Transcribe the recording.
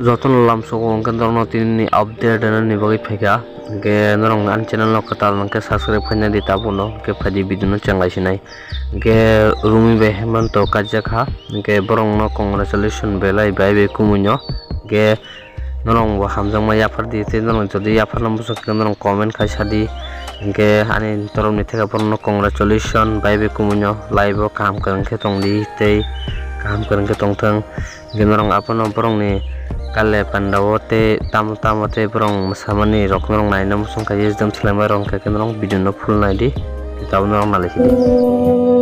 যতন লামসো অঙ্কেন ধরনের তিনি update ni bagi phaika ke norong an channel no katal ke subscribe khaina di tabuno ke phadi video no changai sinai ke rumi be hemanto kajakha ke borong no congratulation belai bai be kumunyo ke norong bo hamjang ma yafar di te norong jodi yafar nam buso ke norong comment khai sadi ke ani torom ni theka borong no congratulation bai be kumunyo live o kam kan ke tong di tei kam kan ke tong thang ke norong apono borong ni kale pandawote tamote borong samani rok norong naina musong kai jem thlema rong ke norong video no full nai di kitab norong nalisi